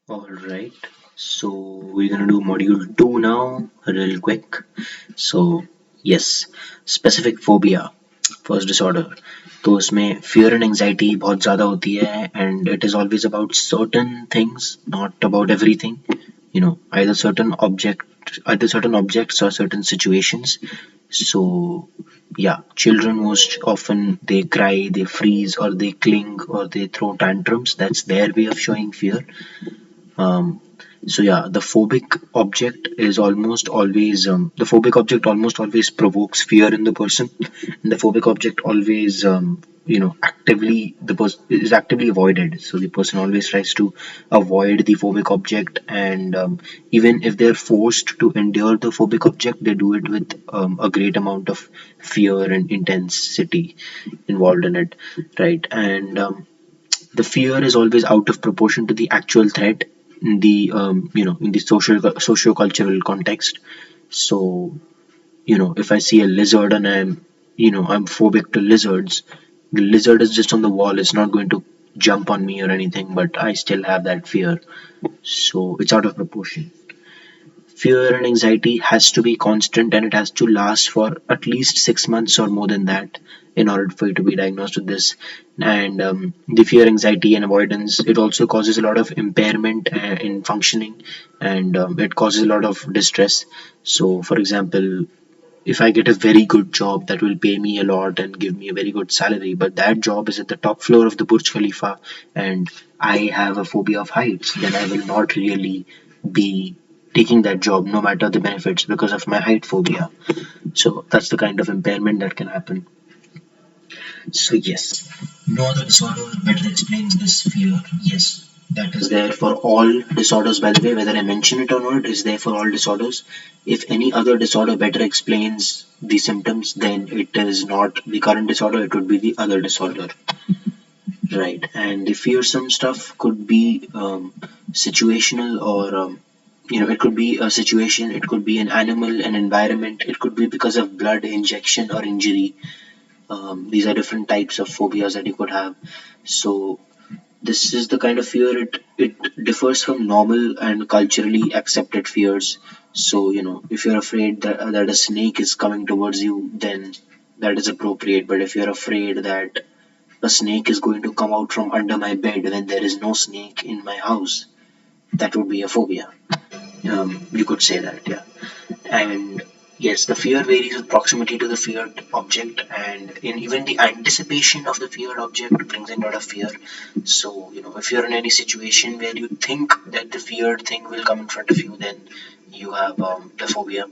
All right. So we're gonna do module 2 now, real quick. So yes, specific phobia, first disorder. तो उसमें fear and anxiety बहुत ज़्यादा होती है and it is always about certain things, not about everything. Either certain objects or certain situations. So yeah, children most often they cry, they freeze, or they cling, or they throw tantrums. That's their way of showing fear. um, so yeah, the phobic object almost always provokes fear in the person, and the phobic object always actively the person is actively avoided. So the person always tries to avoid the phobic object, and even if they're forced to endure the phobic object, they do it with a great amount of fear and intensity involved in it, right? And the fear is always out of proportion to the actual threat in the in the socio-cultural context. So if I see a lizard and I'm phobic to lizards, the lizard is just on the wall, it's not going to jump on me or anything, but I still have that fear. So it's out of proportion. Fear and anxiety has to be constant, and it has to last for at least 6 months or more than that in order for you to be diagnosed with this. And the fear, anxiety, and avoidance, it also causes a lot of impairment in functioning, and it causes a lot of distress. So, for example, if I get a very good job that will pay me a lot and give me a very good salary, but that job is at the top floor of the Burj Khalifa and I have a phobia of heights, then I will not really be taking that job no matter the benefits because of my height phobia. So that's the kind of impairment that can happen. So yes, no other disorder better explains this fear. Yes, that is there for all disorders, by the way, whether I mention it or not, is there for all disorders. If any other disorder better explains the symptoms, then it is not the current disorder, it would be the other disorder. Right. And the fearsome stuff could be situational or it could be a situation, it could be an animal, an environment, it could be because of blood injection or injury. These are different types of phobias that you could have. So this is the kind of fear, it differs from normal and culturally accepted fears. So if you're afraid that a snake is coming towards you, then that is appropriate. But if you're afraid that a snake is going to come out from under my bed when there is no snake in my house, that would be a phobia. You could say that, yeah. And yes, the fear varies with proximity to the feared object, and in even the anticipation of the feared object brings in a lot of fear. So, if you're in any situation where you think that the feared thing will come in front of you, then you have the phobia.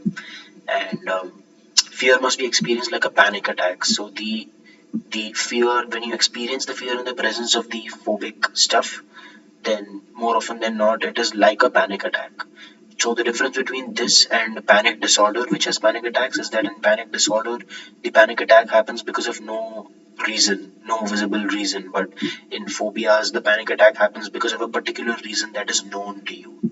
And fear must be experienced like a panic attack. So the fear, when you experience the fear in the presence of the phobic stuff, then more often than not, it is like a panic attack. So the difference between this and panic disorder, which has panic attacks, is that in panic disorder, the panic attack happens because of no reason, no visible reason. But in phobias, the panic attack happens because of a particular reason that is known to you,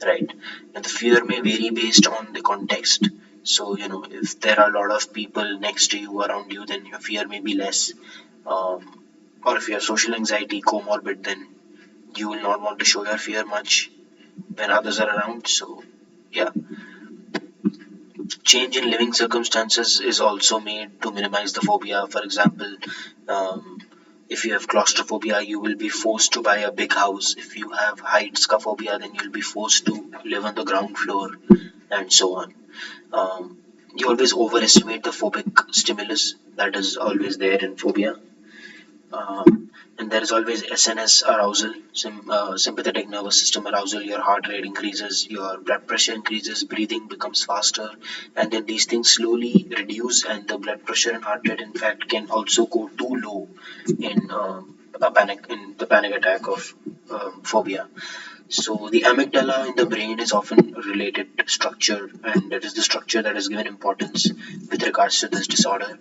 right? And the fear may vary based on the context. So, if there are a lot of people next to you, around you, then your fear may be less. Or if you have social anxiety comorbid, then you will not want to show your fear much when others are around. So, yeah, change in living circumstances is also made to minimize the phobia. For example, um, if you have claustrophobia, you will be forced to buy a big house. If you have heights phobia, then you'll be forced to live on the ground floor, and so on. You always overestimate the phobic stimulus that is always there in phobia. And there is always SNS arousal, sympathetic nervous system arousal. Your heart rate increases, your blood pressure increases, breathing becomes faster, and then these things slowly reduce, and the blood pressure and heart rate, in fact, can also go too low in the panic attack of phobia. So the amygdala in the brain is often related structure, and that is the structure that is given importance with regards to this disorder.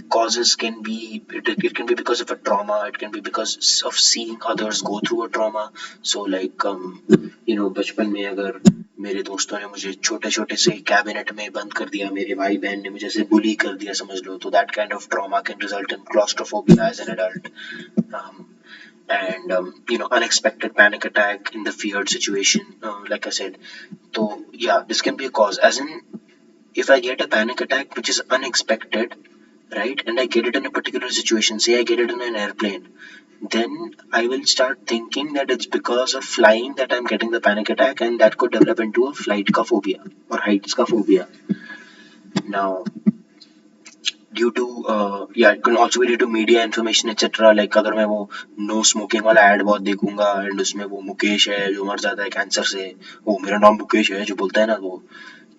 Causes can be it can be because of a trauma, it can be because of seeing others go through a trauma. So like बचपन में अगर मेरे दोस्तों ने मुझे छोटे छोटे से कैबिनेट में बंद कर दिया, मेरे भाई बहन ने मुझे ऐसे बुली कर दिया समझ लो, तो that kind of trauma can result in claustrophobia as an adult. um, and unexpected panic attack in the feared situation, like I said. So yeah, this can be a cause, as in if I get a panic attack which is unexpected, right, and I get it in a particular situation, say I get it in an airplane, then I will start thinking that it's because of flying that I'm getting the panic attack, and that could develop into a flight phobia or heights phobia. Now, due to yeah, it can also be due to media information etc. Like अगर मैं वो no smoking वाला add बहुत देखूंगा and उसमें वो मुकेश है जो मर जाता है कैंसर से, वो मेरा नाम मुकेश है जो बोलता है ना वो,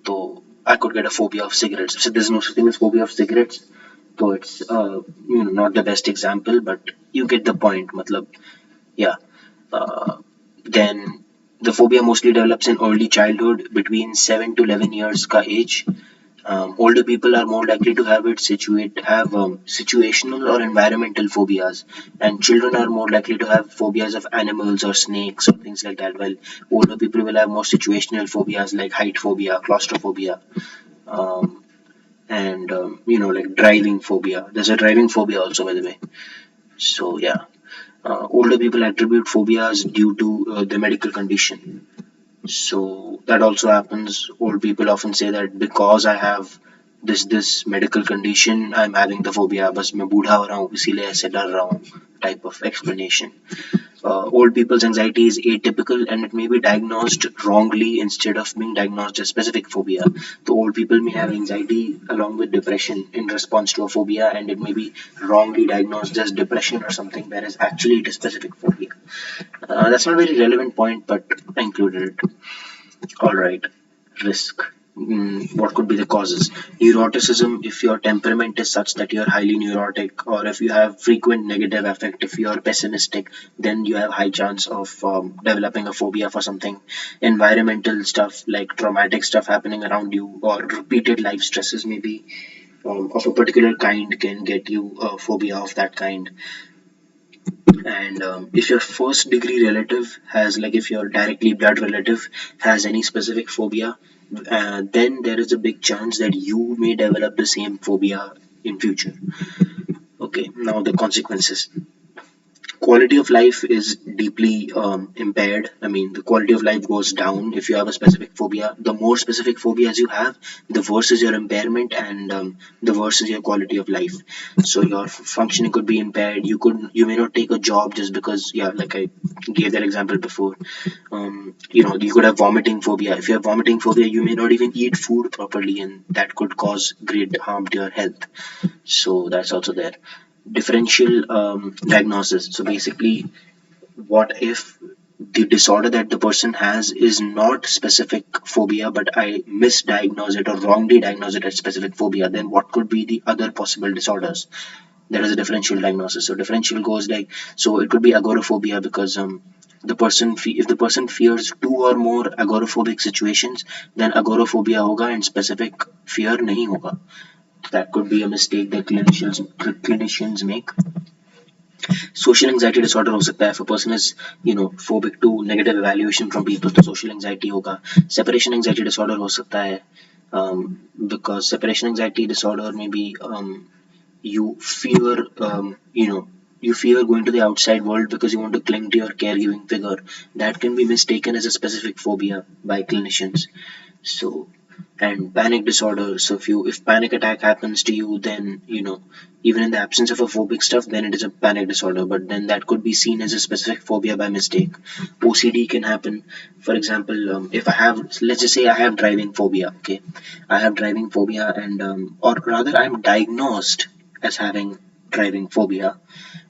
तो I could get a phobia of cigarettes. So there's no such thing as phobia of cigarettes. So it's not the best example, but you get the point. Matlab, yeah. Then the phobia mostly develops in early childhood between 7 to 11 years ka age. Older people are more likely to have situational or environmental phobias, and children are more likely to have phobias of animals or snakes or things like that. While older people will have more situational phobias like height phobia, claustrophobia, um, and like driving phobia. There's a driving phobia also, by the way. So yeah, older people attribute phobias due to the medical condition. So that also happens. Old people often say that because I have this medical condition, I'm having the phobia. बस मैं बूढ़ा हो रहा हूँ इसीलिए ऐसे डर रहा हूँ, type of explanation. Old people's anxiety is atypical and it may be diagnosed wrongly instead of being diagnosed as specific phobia. So old people may have anxiety along with depression in response to a phobia, and it may be wrongly diagnosed as depression or something, whereas actually it is specific phobia. That's not a very relevant point, but I included it. All right, risk. What could be the causes? Neuroticism, if your temperament is such that you're highly neurotic, or if you have frequent negative affect, if you're pessimistic, then you have high chance of developing a phobia for something. Environmental stuff like traumatic stuff happening around you, or repeated life stresses, maybe of a particular kind, can get you a phobia of that kind. And if your first degree relative has, like if your directly blood relative has any specific phobia, then there is a big chance that you may develop the same phobia in future. Okay, now the consequences. Quality of life is deeply impaired. I mean, the quality of life goes down if you have a specific phobia. The more specific phobias you have, the worse is your impairment, and the worse is your quality of life. So your functioning could be impaired. You may not take a job just because, yeah, like I gave that example before. You could have vomiting phobia. If you have vomiting phobia, you may not even eat food properly, and that could cause great harm to your health. So that's also there. Differential diagnosis. So basically, what if the disorder that the person has is not specific phobia, but I misdiagnose it or wrongly diagnose it as specific phobia? Then what could be the other possible disorders? There is a differential diagnosis. So differential goes like, so it could be agoraphobia because if the person fears two or more agoraphobic situations, then agoraphobia hoga and specific fear nahi hoga. That could be a mistake that clinicians make. Social anxiety disorder हो सकता है. If a person is phobic to negative evaluation from people, तो social anxiety होगा. Separation anxiety disorder हो सकता है, because separation anxiety disorder may be you fear you fear going to the outside world because you want to cling to your caregiving figure. That can be mistaken as a specific phobia by clinicians. So, and panic disorder. So if panic attack happens to you, then even in the absence of a phobic stuff, then it is a panic disorder. But then that could be seen as a specific phobia by mistake. OCD can happen. For example, if I have, let's just say I have driving phobia. Okay, I have driving phobia, and or rather, I'm diagnosed as having driving phobia,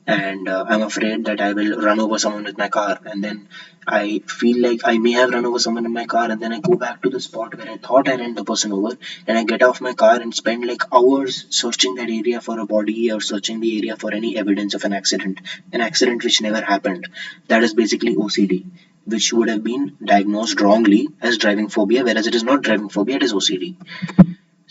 and I'm afraid that I will run over someone with my car, and then I feel like I may have run over someone in my car, and then I go back to the spot where I thought I ran the person over, and I get off my car and spend like hours searching that area for a body or searching the area for any evidence of an accident which never happened. That is basically OCD, which would have been diagnosed wrongly as driving phobia, whereas it is not driving phobia, it is OCD.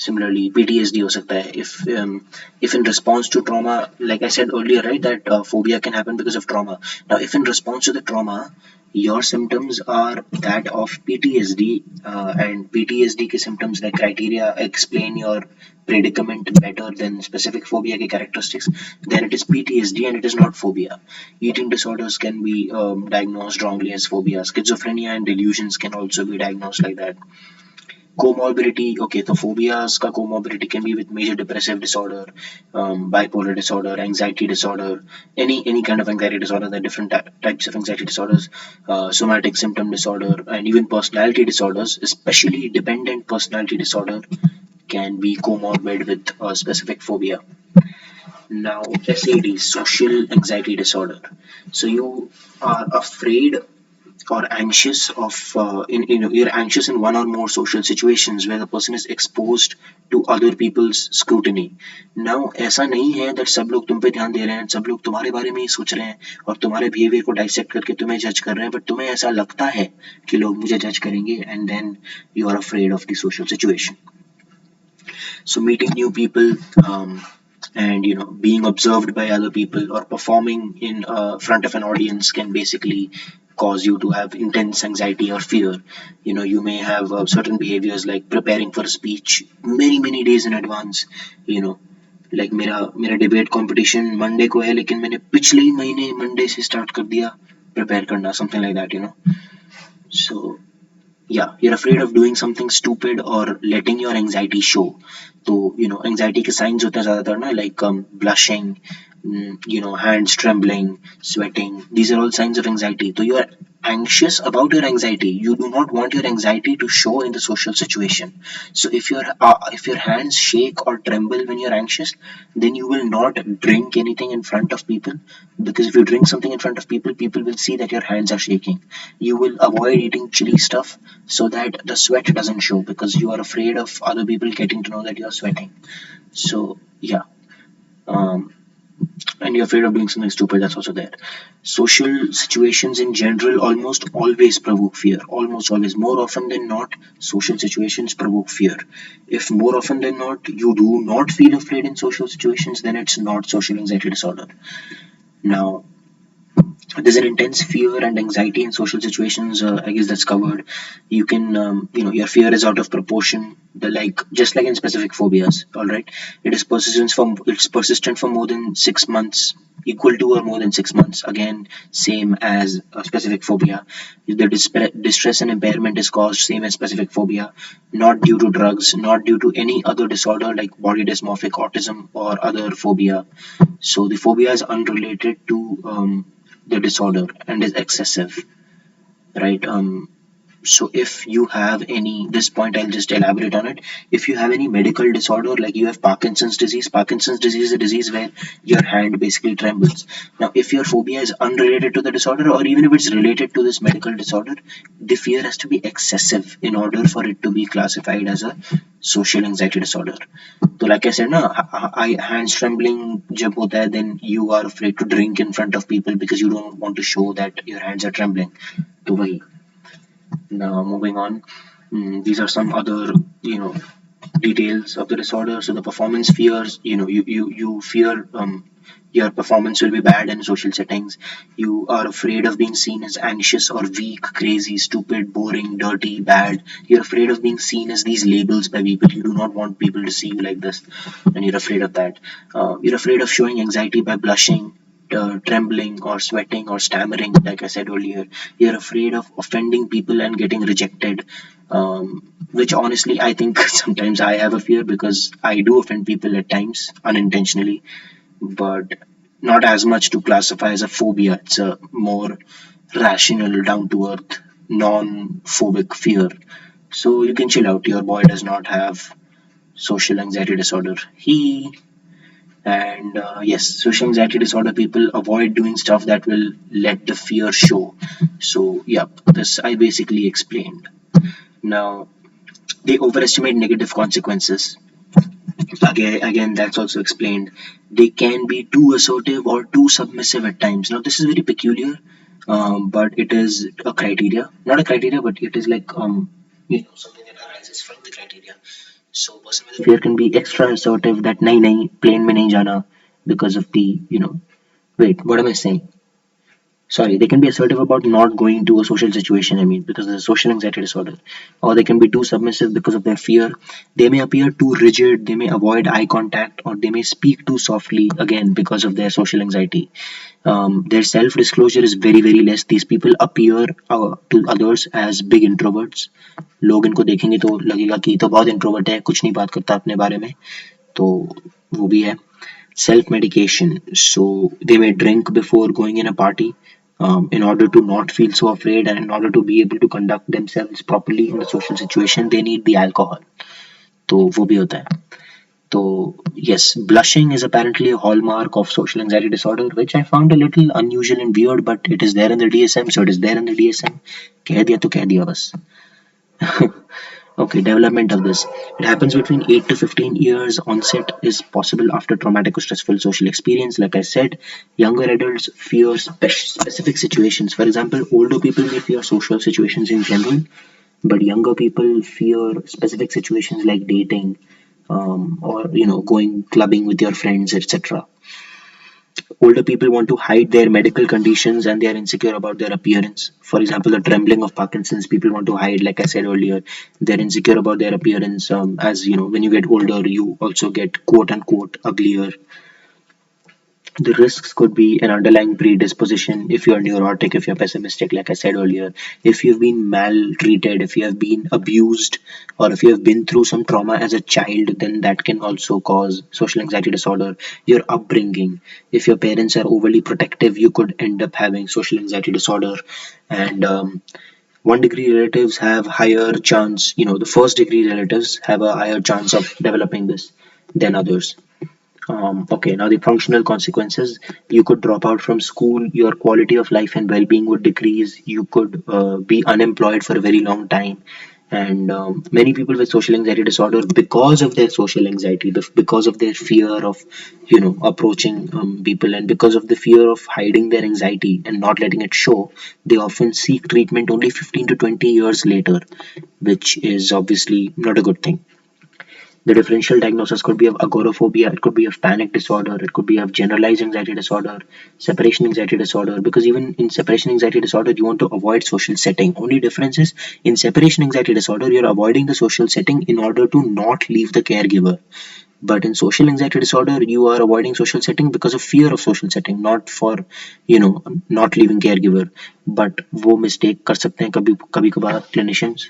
Similarly, PTSD हो सकता है if in response to trauma, like I said earlier, right, that phobia can happen because of trauma. Now, if in response to the trauma, your symptoms are that of PTSD, and PTSD के symptoms like criteria explain your predicament better than specific phobia के characteristics, then it is PTSD and it is not phobia. Eating disorders can be diagnosed wrongly as phobia. Schizophrenia and delusions can also be diagnosed like that. Comorbidity, okay, so phobias ka comorbidity can be with major depressive disorder, bipolar disorder, anxiety disorder, any kind of anxiety disorder. There are different types of anxiety disorders, somatic symptom disorder, and even personality disorders, especially dependent personality disorder, can be comorbid with a specific phobia. Now, SAD, social anxiety disorder. So you are afraid or anxious of you're anxious in one or more social situations where the person is exposed to other people's scrutiny. Now, ऐसा नहीं है that सब लोग तुम पे ध्यान दे रहे हैं, सब लोग तुम्हारे बारे में ही सोच रहे हैं और तुम्हारे बिहेवियर को डाइसेक्ट करके तुम्हें जज कर रहे हैं, बट तुम्हें ऐसा लगता है कि लोग मुझे जज करेंगे, and then you are afraid of the social situation. So meeting new people, and being observed by other people or performing in front of an audience can basically cause you to have intense anxiety or fear. You may have certain behaviors like preparing for a speech many days in advance. you know like मेरा debate competition Monday को है, लेकिन मैंने पिछले ही महीने Monday से start कर दिया प्रिपेयर करना, something like that. So yeah, you're afraid of doing something stupid or letting your anxiety show. तो anxiety के signs होते हैं ज़्यादातर ना, like blushing, hands trembling, sweating. These are all signs of anxiety. So you are anxious about your anxiety. You do not want your anxiety to show in the social situation. So if your hands shake or tremble when you're anxious, then you will not drink anything in front of people, because if you drink something in front of people, people will see that your hands are shaking. You will avoid eating chili stuff so that the sweat doesn't show, because you are afraid of other people getting to know that you're sweating. So yeah, um, and you're afraid of doing something stupid, that's also there. Social situations in general almost always provoke fear. Almost always, more often than not, social situations provoke fear. If more often than not you do not feel afraid in social situations, then it's not social anxiety disorder. Now, there's an intense fear and anxiety in social situations. I guess that's covered. You can, your fear is out of proportion. The like, just like in specific phobias. All right, it's persistent for more than 6 months, equal to or more than 6 months. Again, same as a specific phobia. The distress and impairment is caused same as specific phobia, not due to drugs, not due to any other disorder like body dysmorphic autism or other phobia. So the phobia is unrelated to the disorder and is excessive, right? So if you have any, this point I'll just elaborate on it. If you have any medical disorder, like you have Parkinson's disease is a disease where your hand basically trembles. Now, if your phobia is unrelated to the disorder, or even if it's related to this medical disorder, the fear has to be excessive in order for it to be classified as a social anxiety disorder. So like I said, na, hands trembling jab hota hai, then you are afraid to drink in front of people because you don't want to show that your hands are trembling. तो वही. Now, moving on, these are some other, details of the disorder. So the performance fears, you fear your performance will be bad in social settings. You are afraid of being seen as anxious or weak, crazy, stupid, boring, dirty, bad. You're afraid of being seen as these labels by people. You do not want people to see you like this, and you're afraid of that. You're afraid of showing anxiety by blushing, trembling or sweating or stammering, like I said earlier. You're afraid of offending people and getting rejected, which honestly I think sometimes I have a fear, because I do offend people at times unintentionally, but not as much to classify as a phobia. It's a more rational, down to earth, non phobic fear. So you can chill out. Your boy does not have social anxiety disorder. And yes, social anxiety disorder people avoid doing stuff that will let the fear show. So, yeah, this I basically explained. Now, they overestimate negative consequences. Again, that's also explained. They can be too assertive or too submissive at times. Now, this is very peculiar, but it is a criteria. Not a criteria, but it is like something that arises from the criteria. So person with fear can be extra assertive that nahi nahi plane mein nahi jana because of the wait, what am I saying? Sorry, they can be assertive about not going to a social situation, I mean, because of the social anxiety disorder. Or they can be too submissive because of their fear. They may appear too rigid, they may avoid eye contact, or they may speak too softly, again, because of their social anxiety. Their self disclosure is very, very less. These people appear to others as big introverts. लोग इनको देखेंगे तो लगेगा कि ये तो बहुत introvert है, कुछ नहीं बात करता अपने बारे में. तो वो भी है. Self medication. So they may drink before going in a party in order to not feel so afraid, and in order to be able to conduct themselves properly in the social situation, they need the alcohol. तो वो भी होता है. So yes, blushing is apparently a hallmark of social anxiety disorder, which I found a little unusual and weird, but it is there in the DSM, so it is there in the DSM. कह दिया तो कह दिया बस. Okay, development of this. It happens between 8 to 15 years. Onset is possible after traumatic or stressful social experience. Like I said, younger adults fear specific situations. For example, older people may fear social situations in general, but younger people fear specific situations like dating, or going clubbing with your friends, etc. Older people want to hide their medical conditions and they are insecure about their appearance. For example, the trembling of Parkinson's, people want to hide, like I said earlier, they're insecure about their appearance. As you know, when you get older, you also get quote unquote uglier. The risks could be an underlying predisposition if you're neurotic, if you're pessimistic, like I said earlier, if you've been maltreated, if you have been abused, or if you have been through some trauma as a child, then that can also cause social anxiety disorder. Your upbringing, if your parents are overly protective, you could end up having social anxiety disorder. And one degree relatives have higher chance, the first degree relatives have a higher chance of developing this than others. Okay, now the functional consequences. You could drop out from school, your quality of life and well being would decrease, you could be unemployed for a very long time. And many people with social anxiety disorder, because of their social anxiety, because of their fear of, approaching people, and because of the fear of hiding their anxiety and not letting it show, they often seek treatment only 15 to 20 years later, which is obviously not a good thing. The differential diagnosis could be of agoraphobia, it could be of panic disorder, it could be of generalized anxiety disorder, separation anxiety disorder. Because even in separation anxiety disorder, you want to avoid social setting. Only difference is in separation anxiety disorder, you're avoiding the social setting in order to not leave the caregiver. But in social anxiety disorder, you are avoiding social setting because of fear of social setting, not for not leaving caregiver. But वो mistake कर सकते हैं कभी कभी कभार clinicians,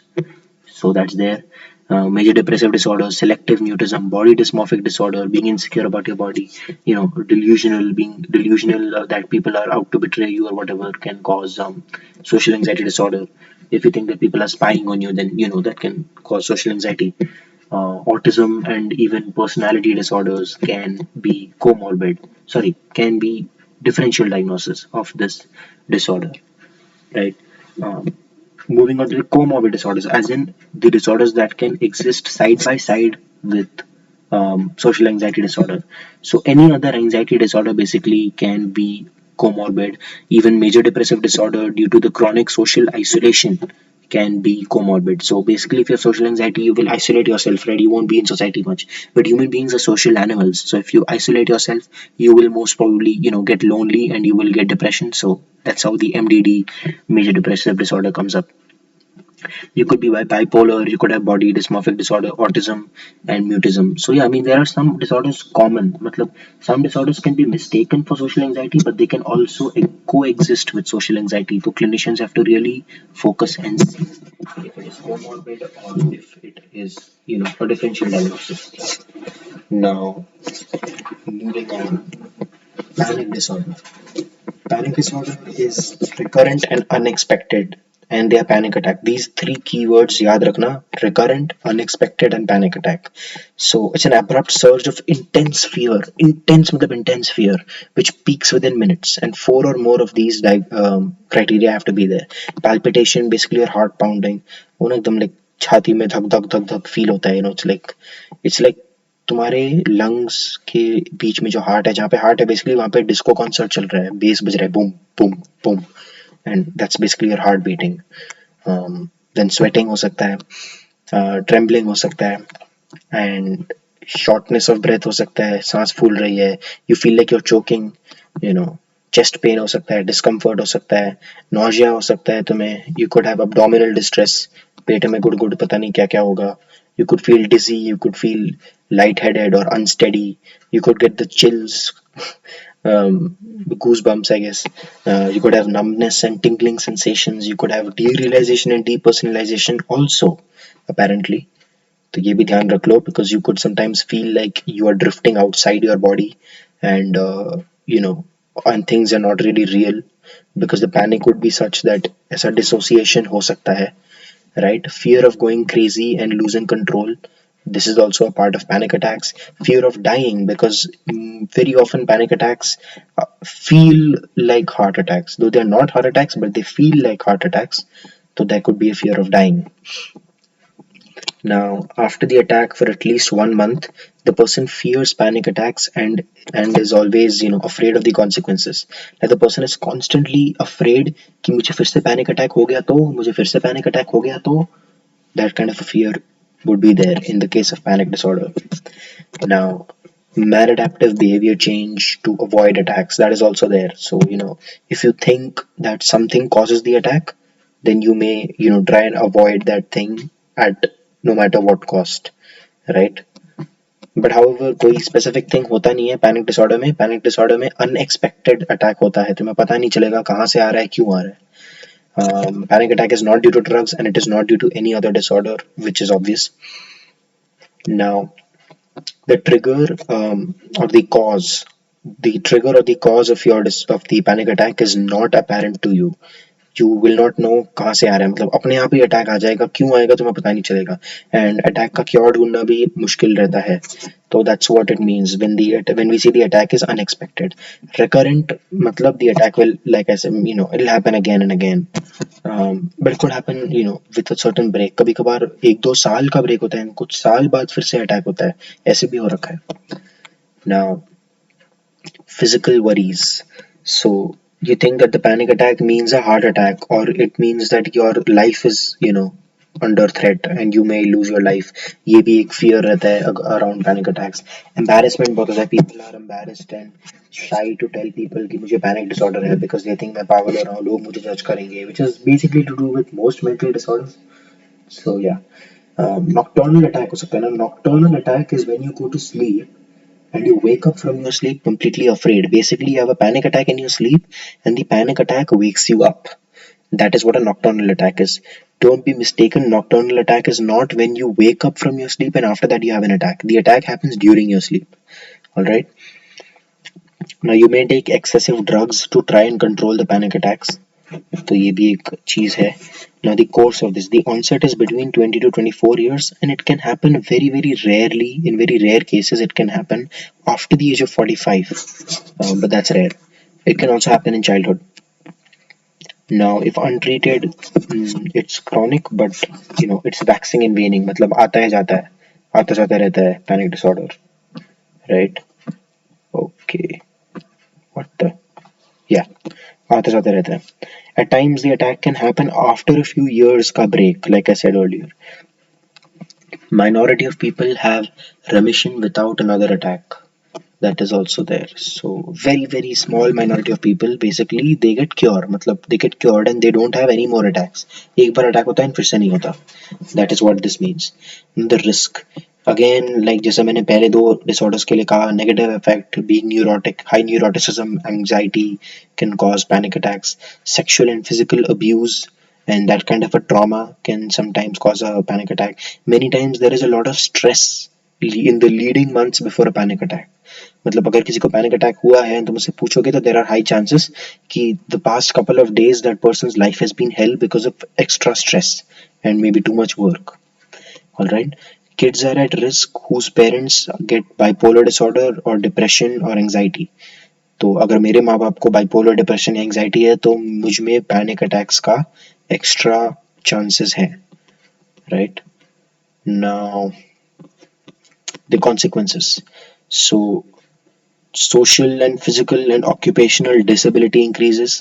so that's there. Major depressive disorder, selective mutism, body dysmorphic disorder, being insecure about your body, delusional, being delusional that people are out to betray you or whatever, can cause social anxiety disorder. If you think that people are spying on you, then that can cause social anxiety. Autism and even personality disorders can be comorbid. Sorry, can be differential diagnosis of this disorder, right? Um, Moving on to the comorbid disorders, as in the disorders that can exist side by side with social anxiety disorder. So any other anxiety disorder basically can be comorbid. Even major depressive disorder due to the chronic social isolation can be comorbid. So basically, if you have social anxiety, you will isolate yourself, right? You won't be in society much. But human beings are social animals. So if you isolate yourself, you will most probably, get lonely and you will get depression. So that's how the MDD, major depressive disorder, comes up. You could be bipolar, you could have body dysmorphic disorder, autism, and mutism. So yeah, I mean there are some disorders common. Matlab, some disorders can be mistaken for social anxiety, but they can also coexist with social anxiety. So clinicians have to really focus and see if it is comorbid or if it is, a differential diagnosis. Now, moving on, panic disorder. Panic disorder is recurrent and unexpected, and they are panic attack. These three keywords याद रखना: recurrent, unexpected, and panic attack. So it's an abrupt surge of intense fear, intense मतलब intense fear, which peaks within minutes. And four or more of these criteria have to be there. Palpitation, basically your heart pounding. वो ना एकदम like छाती में धक धक धक धक feel होता है. It's like तुम्हारे लंग्स के बीच में जो हार्ट है, जहाँ पे हार्ट है बेसिकली वहाँ पे डिस्को कॉन्सर्ट चल रहा है, बेस बज रहा है, boom boom boom, and that's basically your heart beating. Then sweating हो सकता है, ट्रेम्बलिंग हो सकता है, and shortness of breath हो सकता है, सांस फूल रही है, you feel like you're choking, you know, chest pain हो सकता है, discomfort हो सकता है, nausea हो सकता है तुम्हें, you could have abdominal distress, पेट में गुड़ गुड़ पता नहीं क्या क्या होगा, you could feel dizzy, you could feel lightheaded or unsteady, you could get the chills, goosebumps, I guess. You could have numbness and tingling sensations. You could have derealization and depersonalization also, apparently. तो ये भी ध्यान रख लो because you could sometimes feel like you are drifting outside your body and you know and things are not really real because the panic would be such that ऐसा dissociation हो सकता है, right? Fear of going crazy and losing control. This is also a part of panic attacks. Fear of dying because very often panic attacks feel like heart attacks, though they are not heart attacks, but they feel like heart attacks. So there could be a fear of dying. Now, after the attack for at least 1 month, the person fears panic attacks and is always afraid of the consequences. Like the person is constantly afraid कि मुझे फिर से panic attack हो गया तो मुझे फिर से panic attack हो गया तो that kind of a fear would be there in the case of panic disorder. Now, maladaptive behavior change to avoid attacks, that is also there. So, if you think that something causes the attack, then you may, try and avoid that thing at no matter what cost, right? But however, कोई specific thing होता नहीं है panic disorder में unexpected attack होता है, तुम्हें पता नहीं चलेगा कहाँ से आ रहा है, क्यों आ रहा है. Panic attack is not due to drugs and it is not due to any other disorder, which is obvious. Now, the trigger or the trigger or the cause of of the panic attack is not apparent to you. You will not know कहाँ से आ रहा है, मतलब अपने आप ही attack आ जाएगा, क्यों आएगा तुम्हें पता नहीं चलेगा, एंड अटैक का क्योर ढूंढना भी मुश्किल रहता है. तो that's what it means when we see the attack is unexpected. Recurrent मतलब the attack will, like I said, it'll happen again and again. But it could happen with a certain break. कभी कभार 1-2 साल का break होता है, कुछ साल बाद फिर से अटैक होता है, ऐसे भी हो रखा है. Now, physical worries. So you think that the panic attack means a heart attack, or it means that your life is, under threat and you may lose your life. ये भी एक fear रहता है around panic attacks. Embarrassment बहुत होता है. People are embarrassed and shy to tell people कि मुझे panic disorder है because they think मैं पागल हो रहा हूँ, लोग मुझे judge करेंगे, which is basically to do with most mental disorders. So yeah, nocturnal attack हो सकता है ना. Nocturnal attack is when you go to sleep and you wake up from your sleep completely afraid. Basically, you have a panic attack in your sleep, and the panic attack wakes you up. That is what a nocturnal attack is. Don't be mistaken, nocturnal attack is not when you wake up from your sleep and after that you have an attack. The attack happens during your sleep. Alright? Now, you may take excessive drugs to try and control the panic attacks. तो ये भी एक चीज है. Now the course of this, the onset is between 20 to 24 years and it can happen very very rarely. In very rare cases it can happen after the age of 45, but that's rare. It can also happen in childhood. Now if untreated, it's chronic, but it's waxing and waning, मतलब आता है जाता है, आता जाता रहता है panic disorder, right? Okay, what the, yeah, आता जाता रहता है. At times the attack can happen after a few years का break, like I said earlier. Minority of people have remission without another attack. That is also there. So very very small minority of people basically they get cured, मतलब they get cured and they don't have any more attacks. एक बार attack होता है फिर से नहीं होता. That is what this means. The risk, again, like जैसे मैंने पहले दो disorders के लिए कहा, negative effect being neurotic, high neuroticism, anxiety can cause panic attacks. Sexual and physical abuse and that kind of a trauma can sometimes cause a panic attack. Many times there is a lot of stress in the leading months before a panic attack. मतलब अगर किसी को panic attack हुआ है तो मुझसे पूछोगे तो देयर आर हाई चांसेस कि the past couple of days that person's life has been held because of extra stress and may be too much work. Alright, kids are at risk whose parents get bipolar disorder or depression or anxiety. तो अगर मेरे माँ बाप को bipolar depression या anxiety है तो मुझ में पैनिक अटैक्स का एक्स्ट्रा चांसेस हैं, right? Now the consequences. So social and physical and occupational disability increases.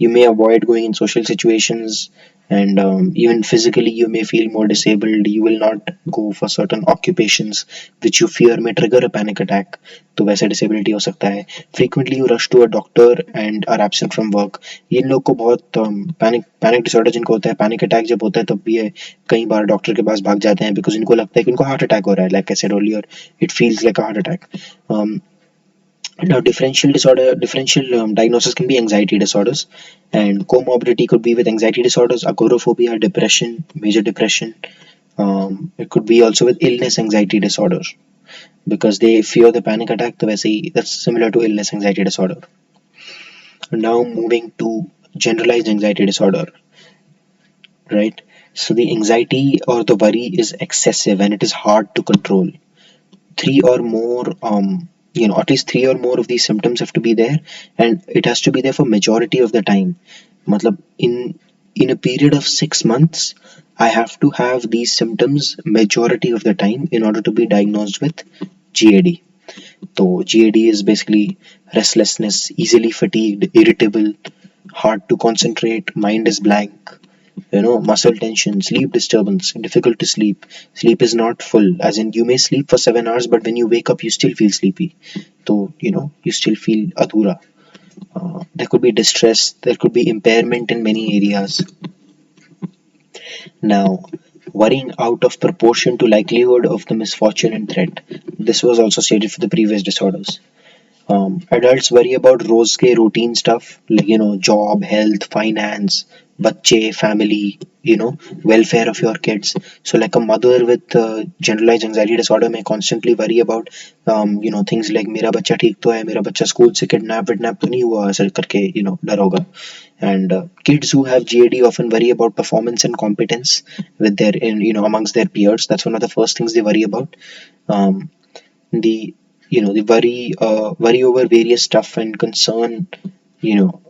You may avoid going in social situations. and even physically you may feel more disabled. You will not go for certain occupations which you fear may trigger a panic attack. तो वैसे disability हो सकता है. Frequently you rush to a doctor and are absent from work. ये इन लोग को बहुत panic disorder जिनको होता है, पैनिक अटैक जब होता है तब भी ये कई बार डॉक्टर के पास भाग जाते हैं बिकॉज इनको लगता है कि इनको हार्ट अटैक हो रहा है. Like I said earlier, it feels like a heart attack. Now, differential diagnosis can be anxiety disorders, and comorbidity could be with anxiety disorders, agoraphobia, depression, major depression. It could be also with illness anxiety disorder because they fear the panic attack. तो वैसे ही that's similar to illness anxiety disorder. Now moving to generalized anxiety disorder, right? So the anxiety or the worry is excessive and it is hard to control. Three or more at least three or more of these symptoms have to be there, and it has to be there for majority of the time. Matlab, in a period of 6 months I have to have these symptoms majority of the time in order to be diagnosed with GAD. So GAD is basically restlessness, easily fatigued, irritable, hard to concentrate, mind is blank, muscle tension, sleep disturbance, difficult to sleep. Sleep is not full, as in you may sleep for 7 hours, but when you wake up, you still feel sleepy. So, you still feel adhura. There could be distress, there could be impairment in many areas. Now, worrying out of proportion to likelihood of the misfortune and threat. This was also stated for the previous disorders. Adults worry about रोज के routine stuff like job, health, finance, बच्चे, family, welfare of your kids. So like a mother with generalized anxiety disorder may constantly worry about things like मेरा बच्चा ठीक तो है, मेरा बच्चा school से किडनैप तो नहीं हुआ ऐसा करके डर होगा. And kids who have GAD often worry about performance and competence with their amongst their peers. That's one of the first things they worry about. Um, the the worry over various stuff and concern, you know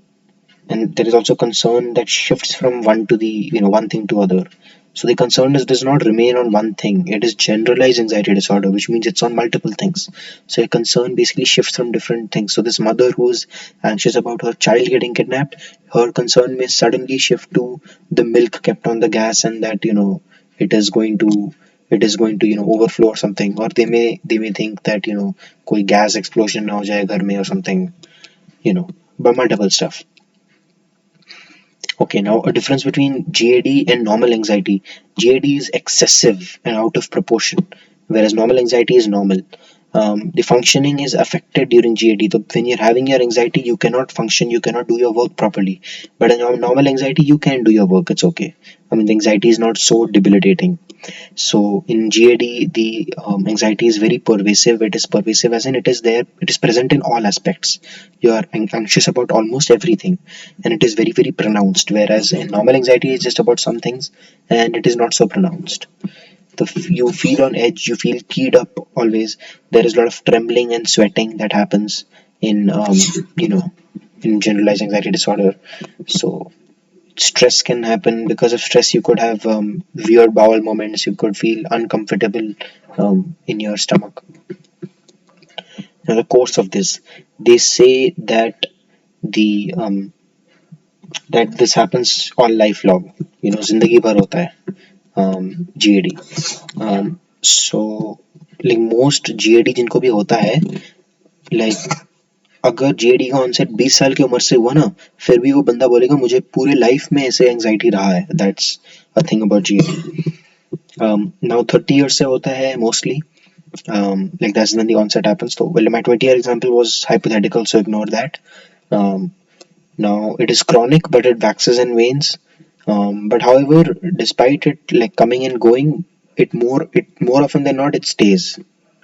and there is also concern that shifts from one to the one thing to other. So the concern does not remain on one thing. It is generalized anxiety disorder, which means it's on multiple things. So a concern basically shifts from different things. So this mother who's anxious about her child getting kidnapped, her concern may suddenly shift to the milk kept on the gas, and that it is going to overflow or something. Or they may think that कोई gas explosion ना हो जाए घर में or something, but multiple stuff. Okay, now a difference between GAD and normal anxiety. GAD is excessive and out of proportion, whereas normal anxiety is normal. The functioning is affected during GAD. So when you're having your anxiety, you cannot function, you cannot do your work properly. But in normal anxiety, you can do your work. It's okay. I mean, the anxiety is not so debilitating. So in GAD, the anxiety is very pervasive. It is pervasive as in it is there, it is present in all aspects. You are anxious about almost everything, and it is very, very pronounced. Whereas in normal anxiety is just about some things, and it is not so pronounced. You feel on edge, you feel keyed up always. There is a lot of trembling and sweating that happens in in generalized anxiety disorder. So stress can happen. Because of stress you could have weird bowel movements, you could feel uncomfortable in your stomach. Now the course of this, they say that the that this happens all lifelong, जिंदगी भर होता है GAD. So like most GAD जिनको भी होता है, like अगर GAD का ऑनसेट 20 साल की उम्र से हुआ ना, फिर भी वो बंदा बोलेगा मुझे पूरे लाइफ में ऐसे एंजाइटी रहा है. That's a thing about GAD. Now 30 years से होता है mostly. Like that's when the onset happens. So well, my 20-year example was hypothetical, so ignore that. Um, Now it is chronic, but it waxes and wanes. But however, despite it like coming and going, it more often than not it stays.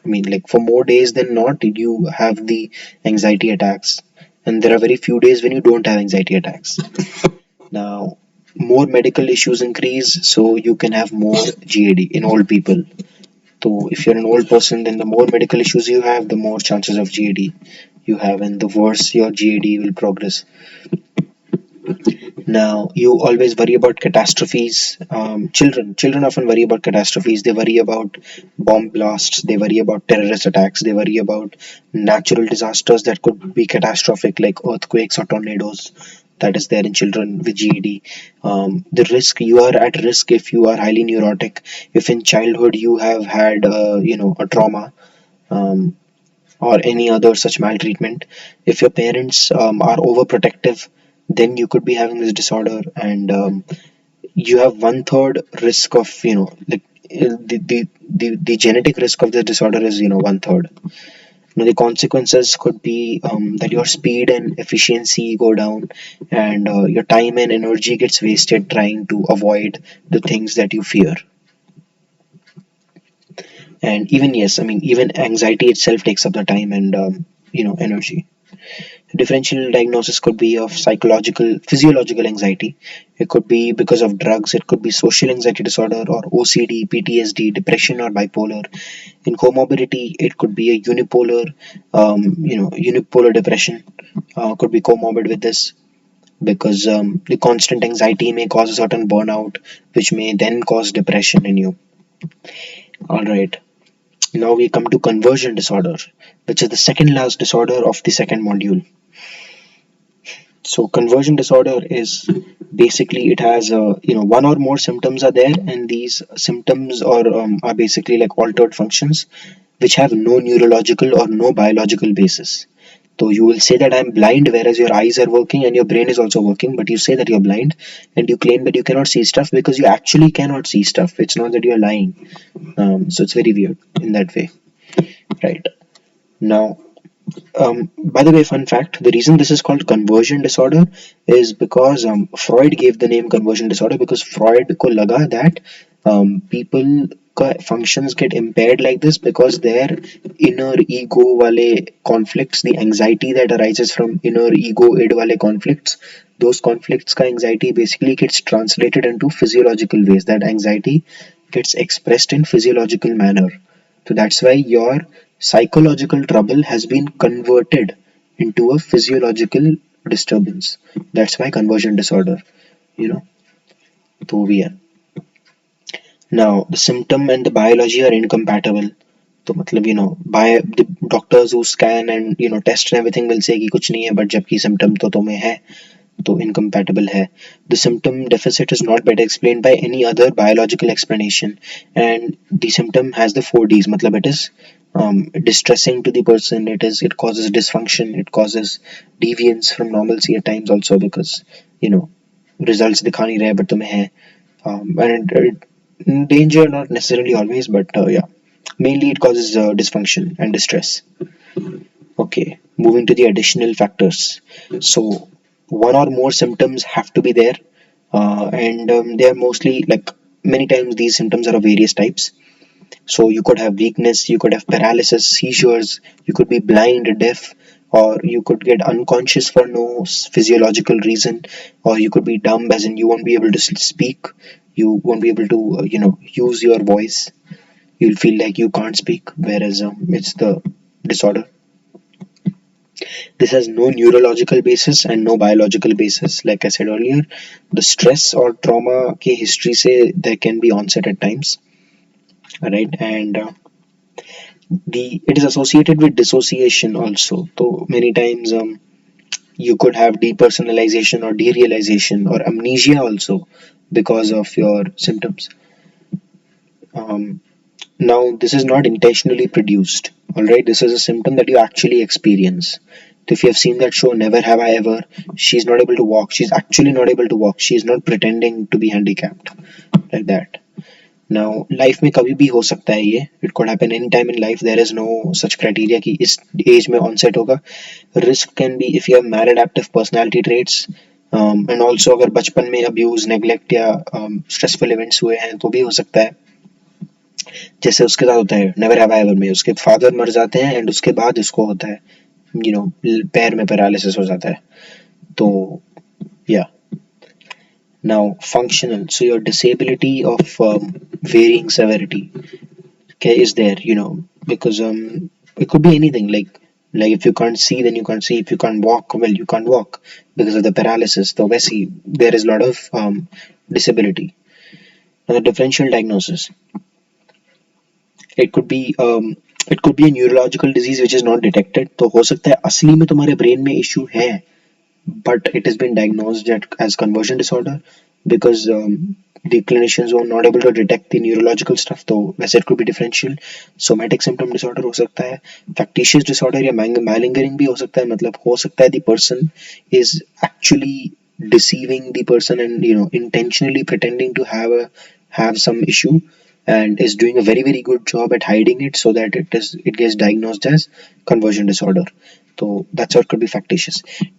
I mean, like for more days than not, you have the anxiety attacks, and there are very few days when you don't have anxiety attacks. Now, more medical issues increase, so you can have more GAD in old people. So if you're an old person, then the more medical issues you have, the more chances of GAD you have, and the worse your GAD will progress. Now, you always worry about catastrophes. Children often worry about catastrophes. They worry about bomb blasts. They worry about terrorist attacks. They worry about natural disasters that could be catastrophic, like earthquakes or tornadoes. that is there in children with GED. The risk, you are at risk if you are highly neurotic, if in childhood you have had a trauma, um, or any other such maltreatment. If your parents are overprotective, then you could be having this disorder, and you have one third risk of, like, the genetic risk of this disorder is, one third. The consequences could be that your speed and efficiency go down, and your time and energy gets wasted trying to avoid the things that you fear. And even, yes, I mean, even anxiety itself takes up the time and energy. Differential diagnosis could be of psychological, physiological anxiety. It could be because of drugs. It could be social anxiety disorder or OCD, PTSD, depression, or bipolar. In comorbidity, it could be a unipolar depression. Could be comorbid with this, because the constant anxiety may cause a certain burnout, which may then cause depression in you. All right. Now we come to conversion disorder, which is the second last disorder of the second module. So conversion disorder is basically, it has one or more symptoms are there, and these symptoms are basically like altered functions which have no neurological or no biological basis. So you will say that I'm blind, whereas your eyes are working and your brain is also working, but you say that you're blind and you claim that you cannot see stuff because you actually cannot see stuff. It's not that you're lying. So it's very weird in that way, right? Now, by the way, fun fact, the reason this is called conversion disorder is because Freud gave the name conversion disorder because Freud को लगा that people का functions get impaired like this because their inner ego वाले conflicts, the anxiety that arises from inner ego id वाले conflicts, those conflicts का anxiety basically gets translated into physiological ways. That anxiety gets expressed in physiological manner. So that's why your psychological trouble has been converted into a physiological disturbance. That's why conversion disorder, you know, तो भी है. Now, the symptom and the biology are incompatible. तो मतलब, by the doctors who scan and test and everything will say कि कुछ नहीं है, but जबकि symptom तो तुम्हें है, तो incompatible है. The symptom deficit is not better explained by any other biological explanation, and the symptom has the 4Ds. मतलब it is distressing to the person. It causes dysfunction. It causes deviance from normalcy at times also, because you know results दिखा नहीं रहे but तुम्हें है. And danger not necessarily always, but yeah, mainly it causes dysfunction and distress. Okay, moving to the additional factors. So, one or more symptoms have to be there, and they are mostly like, many times these symptoms are of various types. So, you could have weakness, you could have paralysis, seizures, you could be blind, deaf, or you could get unconscious for no physiological reason, or you could be dumb, as in you won't be able to speak, you won't be able to, use your voice. You'll feel like you can't speak, whereas it's the disorder. This has no neurological basis and no biological basis. Like I said earlier, the stress or trauma के history से there can be onset at times, right? And the it is associated with dissociation also. So many times you could have depersonalization or derealization or amnesia also because of your symptoms. Um, Now, this is not intentionally produced, all right? This is a symptom that you actually experience. If you have seen that show, Never Have I Ever, she's not able to walk. She's actually not able to walk. She's not pretending to be handicapped, like that. Now, life में कभी भी हो सकता है ये. It could happen any time in life. There is no such criteria कि इस age में onset होगा. Risk can be if you have maladaptive personality traits, and also अगर बचपन में abuse, neglect या stressful events हुए हैं तो भी हो सकता है. जैसे उसके साथ होता है नेवर हैव आई एवर में, उसके फादर मर जाते हैं एंड उसके बाद इसको होता है, पैर में पैरालिसिस हो जाता है. तो या now functional, so your disability of varying severity, okay, is there, because it could be anything, like if you can't see, then you can't see. If you can't walk, well, you can't walk because of the paralysis. So obviously there is a lot of disability. Now the differential diagnosis, it could be a neurological disease which is not detected. तो हो सकता है असली में तुम्हारे brain में issue है, but it has been diagnosed as conversion disorder because the clinicians were not able to detect the neurological stuff, though वैसे it could be differential. Somatic symptom disorder हो सकता है, factitious disorder या malingering भी हो सकता है, मतलब हो सकता है the person is actually deceiving the person and intentionally pretending to have some issue and is doing a very good job at hiding it so that it gets diagnosed as conversion disorder. तो that's what could be factitious.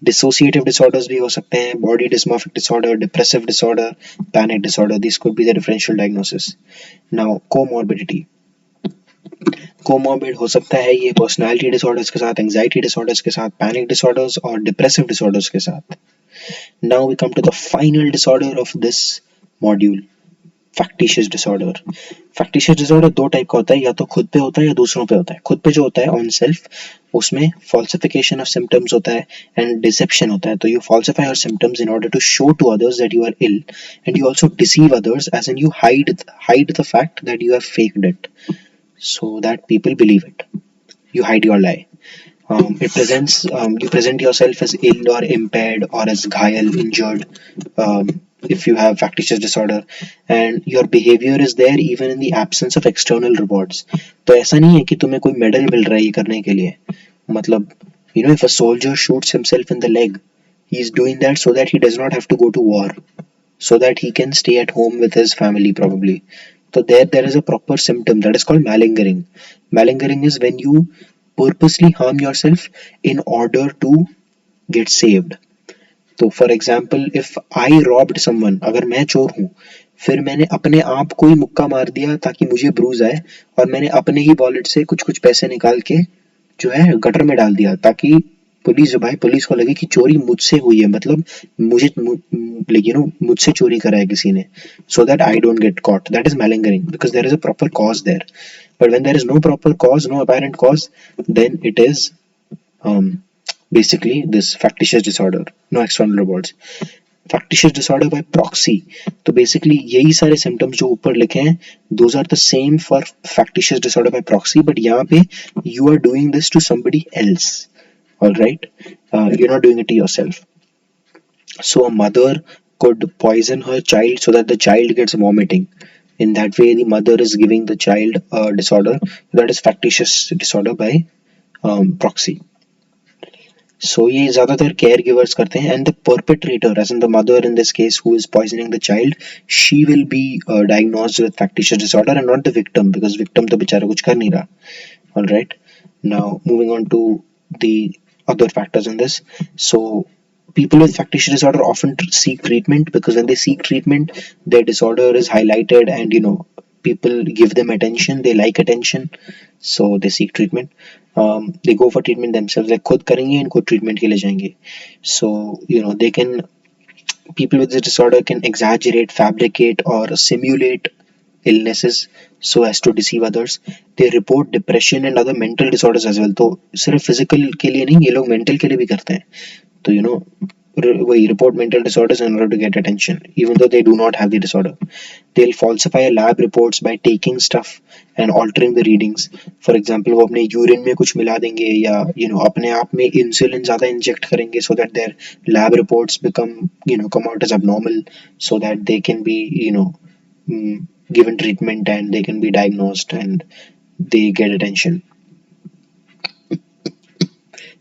Dissociative disorders भी हो सकते हैं, body dysmorphic disorder, depressive disorder, panic disorder. These could be the differential diagnosis. Now comorbidity. कोमोrbid हो सकता है ये personality disorders के साथ, एंजाइटी डिसऑर्डर्स के साथ, पैनिक डिसऑर्डर्स और डिप्रेसिव डिसऑर्डर्स के साथ. Now we come to the final disorder of this module, factitious disorder. Factitious disorder दो टाइप का होता है, या तो खुद पे होता है या दूसरों पे होता है. खुद पे जो होता है ऑन सेल्फ, उसमें फॉल्सिफिकेशन ऑफ सिम्टम्स होता है एंड डिसेप्शन होता है. तो you falsify your symptoms in order to show to others that you are ill and you also deceive others as in you hide the fact that you have faked it so that people believe it. You hide your lie. You present yourself as ill or impaired or as ghayal, injured, if you have factitious disorder, and your behavior is there even in the absence of external rewards. तो ऐसा नहीं है कि तुम्हें कोई medal मिल रहा है ये करने के लिए. मतलब if a soldier shoots himself in the leg, he is doing that so that he does not have to go to war, so that he can stay at home with his family probably. So there is a proper symptom that is called malingering. Malingering is when you purposely harm yourself in order to get saved. तो for example if I robbed someone, अगर मैं चोर हूँ, फिर मैंने अपने आप को ही मुक्का मार दिया ताकि मुझे ब्रूज आए, और मैंने अपने ही वॉलेट से कुछ कुछ पैसे निकाल के जो है गटर में डाल दिया ताकि पुलिस को लगे कि चोरी मुझसे हुई है, मतलब मुझे मुझसे चोरी करा है किसी ने, so that I don't get caught. That is malingering because there is a proper cause there. But when there is no proper cause, no apparent cause, then it is um, basically this factitious disorder, no external rewards. Factitious disorder by proxy. तो basically यही सारे symptoms जो ऊपर लिखे हैं, those are the same for factitious disorder by proxy, but यहाँ पे you are doing this to somebody else. All right, you're not doing it to yourself. So a mother could poison her child so that the child gets vomiting. In that way, the mother is giving the child a disorder that is factitious disorder by proxy. So ये ज़्यादातर care givers करते हैं, and the perpetrator as in the mother in this case who is poisoning the child, she will be diagnosed with factitious disorder and not the victim, because victim तो बेचारा कुछ कर नहीं रहा. All right. Now moving on to the other factors in this. So people with factitious disorder often seek treatment because when they seek treatment, their disorder is highlighted and people give them attention. They like attention, so they seek treatment. They go for treatment themselves. Like खुद करेंगे इनको treatment के लिए जाएंगे. So they can, people with this disorder can exaggerate, fabricate, or simulate illnesses so as to deceive others. They report depression and other mental disorders as well. तो सिर्फ physical के लिए नहीं, ये लोग mental के लिए भी करते हैं. तो वही report mental disorders in order to get attention even though they do not have the disorder. They'll falsify lab reports by taking stuff and altering the readings. For example, वो अपने यूरिन में कुछ मिला देंगे या अपने आप में इंसुलिन ज़्यादा इंजेक्ट करेंगे so that their lab reports come out as abnormal so that they can be given treatment and they can be diagnosed and they get attention.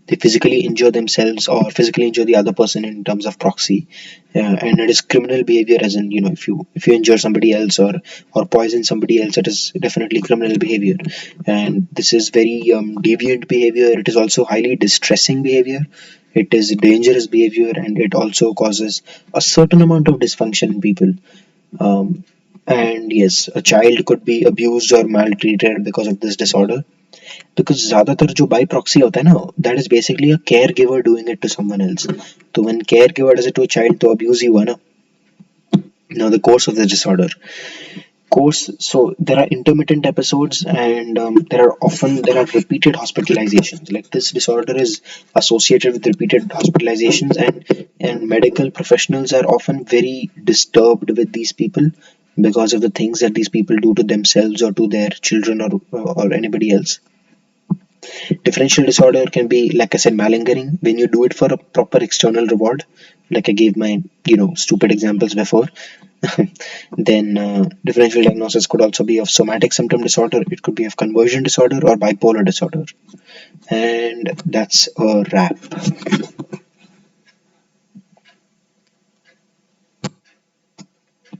They physically injure themselves or physically injure the other person in terms of proxy, and it is criminal behavior, as in if you injure somebody else or poison somebody else, it is definitely criminal behavior, and this is very deviant behavior. It is also highly distressing behavior. It is dangerous behavior, and it also causes a certain amount of dysfunction in people. And yes, a child could be abused or maltreated because of this disorder. Because ज़्यादातर जो by proxy होता है ना, that is basically a caregiver doing it to someone else. तो when caregiver does it to a child, तो abuse ही हुआ ना. Now the course of the disorder. So there are intermittent episodes, and there are repeated hospitalizations. Like this disorder is associated with repeated hospitalizations, and medical professionals are often very disturbed with these people because of the things that these people do to themselves or to their children or anybody else. Differential disorder can be, like I said, malingering, when you do it for a proper external reward. Like I gave my, stupid examples before. Then differential diagnosis could also be of somatic symptom disorder. It could be of conversion disorder or bipolar disorder. And that's a wrap.